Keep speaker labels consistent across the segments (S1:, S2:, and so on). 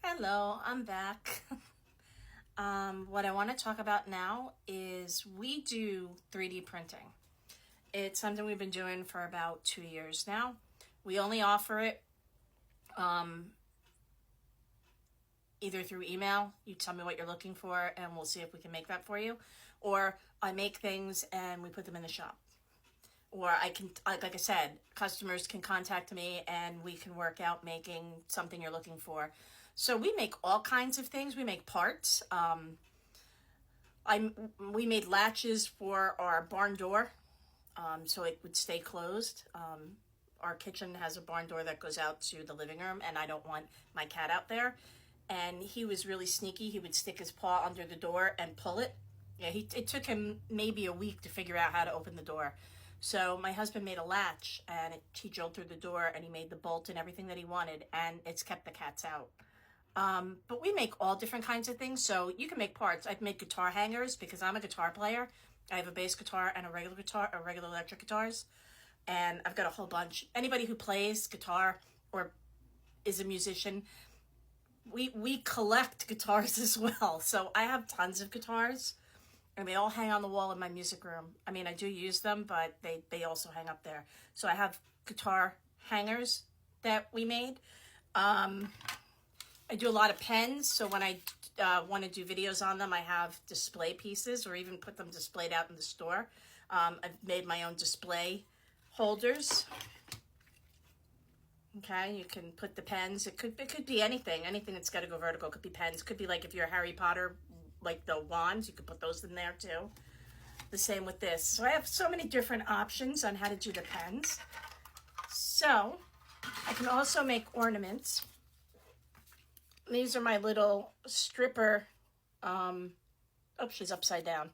S1: Hello, I'm back. What I want to talk about now is we do 3D printing. It's something we've been doing for about 2 years now. We only offer it either through email. You tell me what you're looking for, and we'll see if we can make that for you. Or I make things and we put them in the shop. Or I can, like I said, customers can contact me and we can work out making something you're looking for. So we make all kinds of things. We make parts. We made latches for our barn door, so it would stay closed. Our kitchen has a barn door that goes out to the living room, and I don't want my cat out there. And he was really sneaky. He would stick his paw under the door and pull it. Yeah, it took him maybe a week to figure out how to open the door. So my husband made a latch, and he drilled through the door, and he made the bolt and everything that he wanted, and it's kept the cats out. But we make all different kinds of things. So you can make parts. I've made guitar hangers because I'm a guitar player. I have a bass guitar and a regular guitar, or regular electric guitars. And I've got a whole bunch. Anybody who plays guitar or is a musician, we collect guitars as well. So I have tons of guitars, and they all hang on the wall in my music room. I mean, I do use them, but they also hang up there. So I have guitar hangers that we made. I do a lot of pens, so when I want to do videos on them, I have display pieces or even put them displayed out in the store. I've made my own display holders. Okay, you can put the pens. It could be anything that's got to go vertical. It could be pens. It could be like if you're a Harry Potter, like the wands, you could put those in there too. The same with this. So I have so many different options on how to do the pens. So I can also make ornaments. These are my little stripper, oh, she's upside down.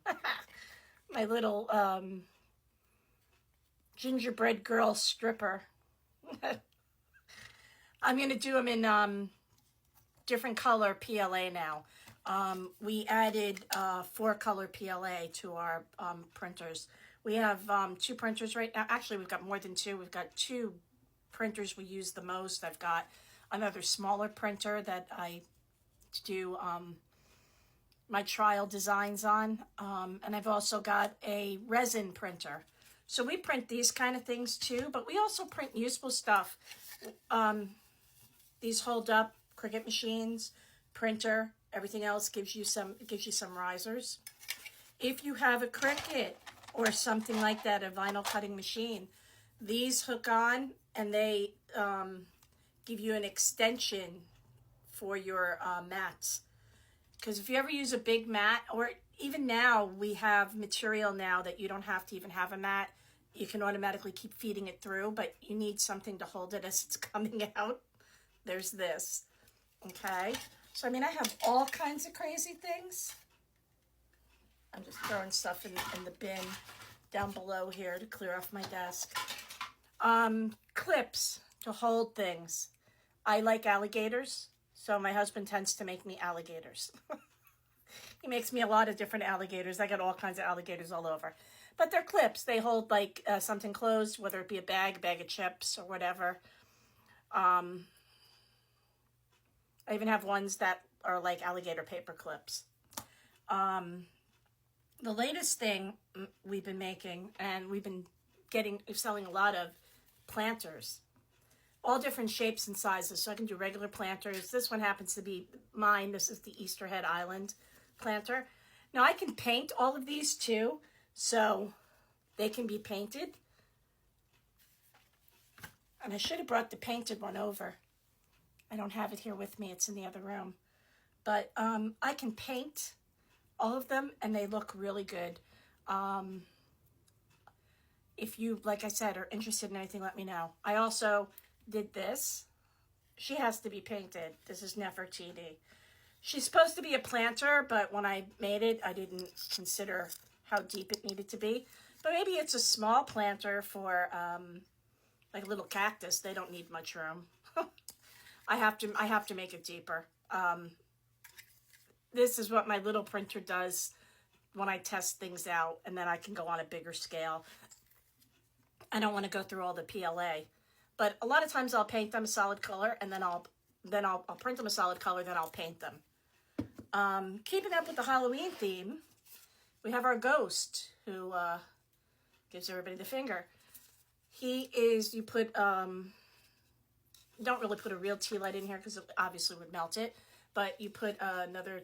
S1: My little gingerbread girl stripper. I'm going to do them in different color PLA now. We added 4-color PLA to our printers. We have 2 printers right now. Actually, we've got more than 2. We've got 2 printers we use the most. I've got another smaller printer that I do my trial designs on. And I've also got a resin printer. So we print these kind of things too, but we also print useful stuff. These hold up, Cricut machines, printer, everything else gives you some risers. If you have a Cricut or something like that, a vinyl cutting machine, these hook on and they give you an extension for your mats. Because if you ever use a big mat, or even now we have material now that you don't have to even have a mat. You can automatically keep feeding it through, but you need something to hold it as it's coming out. There's this. Okay. So, I mean, I have all kinds of crazy things. I'm just throwing stuff in the bin down below here to clear off my desk. Clips to hold things. I like alligators, so my husband tends to make me alligators. He makes me a lot of different alligators. I got all kinds of alligators all over. But they're clips. They hold like something closed, whether it be a bag of chips or whatever. I even have ones that are like alligator paper clips. The latest thing we've been making, and we've been selling a lot of planters. All different shapes and sizes, so I can do regular planters. This one happens to be mine. This is the Easterhead Island planter. Now I can paint all of these too, so they can be painted. And I should have brought the painted one over. I don't have it here with me. It's in the other room. But I can paint all of them, and they look really good. If you, like I said, are interested in anything, let me know. I also did this. She has to be painted. This is Nefertiti. She's supposed to be a planter, but when I made it, I didn't consider how deep it needed to be. But maybe it's a small planter for like a little cactus. They don't need much room. I have to make it deeper. This is what my little printer does when I test things out, and then I can go on a bigger scale. I don't want to go through all the PLA. But a lot of times I'll paint them a solid color, and then I'll then I'll print them a solid color, then I'll paint them. Keeping up with the Halloween theme, we have our ghost who gives everybody the finger. He is, you put, you don't really put a real tea light in here because it obviously would melt it, but you put another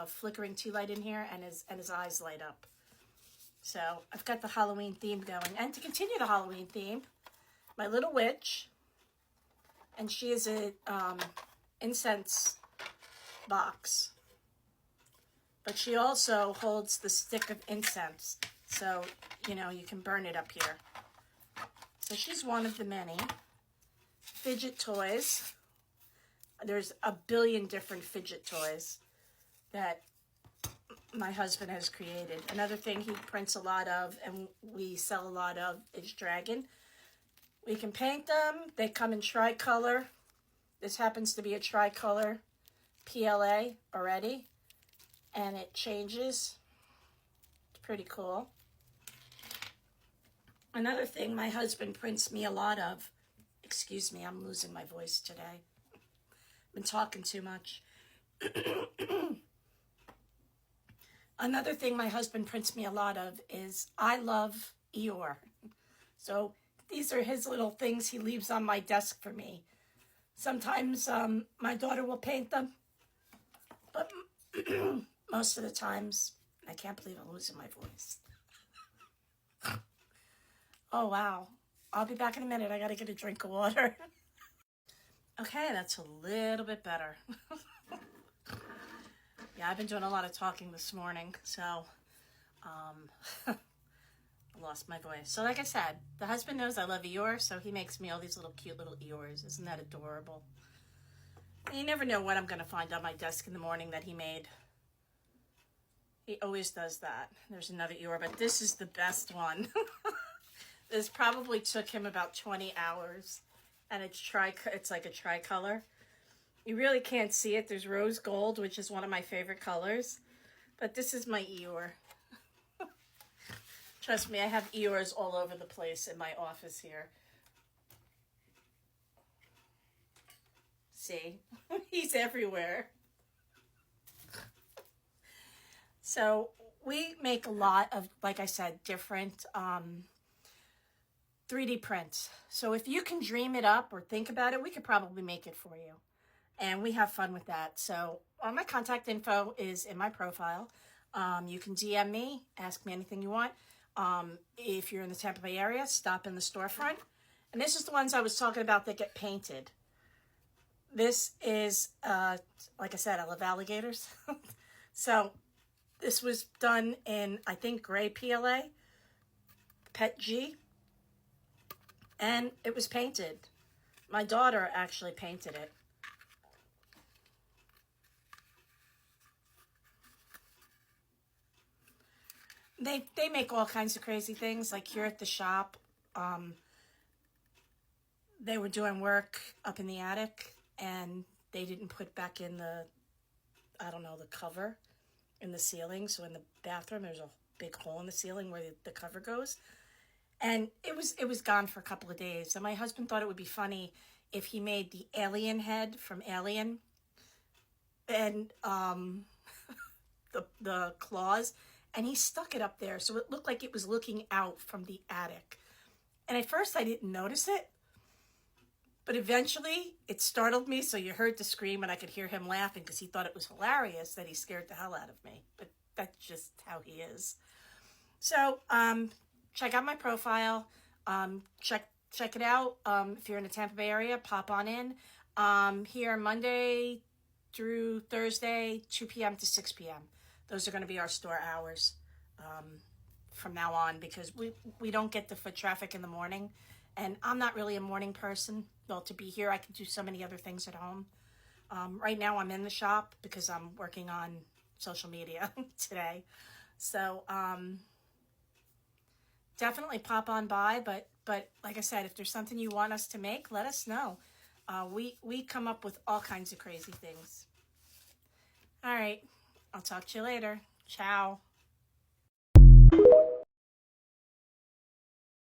S1: flickering tea light in here and his eyes light up. So I've got the Halloween theme going. And to continue the Halloween theme, my little witch, and she is a incense box, but she also holds the stick of incense, so you know you can burn it up here. So she's one of the many fidget toys. There's a billion different fidget toys that my husband has created. Another thing he prints a lot of and we sell a lot of is dragon. We can paint them. They come in tricolor. This happens to be a tricolor PLA already, and it changes. It's pretty cool. Another thing my husband prints me a lot of, excuse me, I'm losing my voice today. I've been talking too much. Another thing my husband prints me a lot of is I love Eeyore. So these are his little things he leaves on my desk for me. Sometimes my daughter will paint them, but most of the times, I can't believe I'm losing my voice. Oh, wow. I'll be back in a minute. I gotta get a drink of water. Okay, that's a little bit better. Yeah, I've been doing a lot of talking this morning, so I lost my voice. So like I said, the husband knows I love Eeyore, so he makes me all these little cute little Eeyores. Isn't that adorable? And you never know what I'm going to find on my desk in the morning that he made. He always does that. There's another Eeyore, but this is the best one. This probably took him about 20 hours, and it's like a tricolor. You really can't see it. There's rose gold, which is one of my favorite colors. But this is my Eeyore. Trust me, I have Eeyores all over the place in my office here. See? He's everywhere. So we make a lot of, like I said, different 3D prints. So if you can dream it up or think about it, we could probably make it for you. And we have fun with that. So all my contact info is in my profile. You can DM me, ask me anything you want. If you're in the Tampa Bay area, stop in the storefront. And this is the ones I was talking about that get painted. This is, like I said, I love alligators. So this was done in, I think, gray PLA, Pet G. And it was painted. My daughter actually painted it. They make all kinds of crazy things. Like here at the shop, they were doing work up in the attic, and they didn't put back in the, I don't know, the cover in the ceiling. So in the bathroom, there's a big hole in the ceiling where the cover goes. And it was gone for a couple of days. And my husband thought it would be funny if he made the alien head from Alien and the claws, and he stuck it up there so it looked like it was looking out from the attic. And at first I didn't notice it, but eventually it startled me, so you heard the scream and I could hear him laughing because he thought it was hilarious that he scared the hell out of me. But that's just how he is. So check out my profile. Check it out. If you're in the Tampa Bay area, pop on in. Here Monday through Thursday, 2 p.m. to 6 p.m. Those are going to be our store hours from now on, because we don't get the foot traffic in the morning. And I'm not really a morning person. Well, to be here, I can do so many other things at home. Right now, I'm in the shop because I'm working on social media today. So definitely pop on by. But like I said, if there's something you want us to make, let us know. We come up with all kinds of crazy things. All right. I'll talk to you later. Ciao.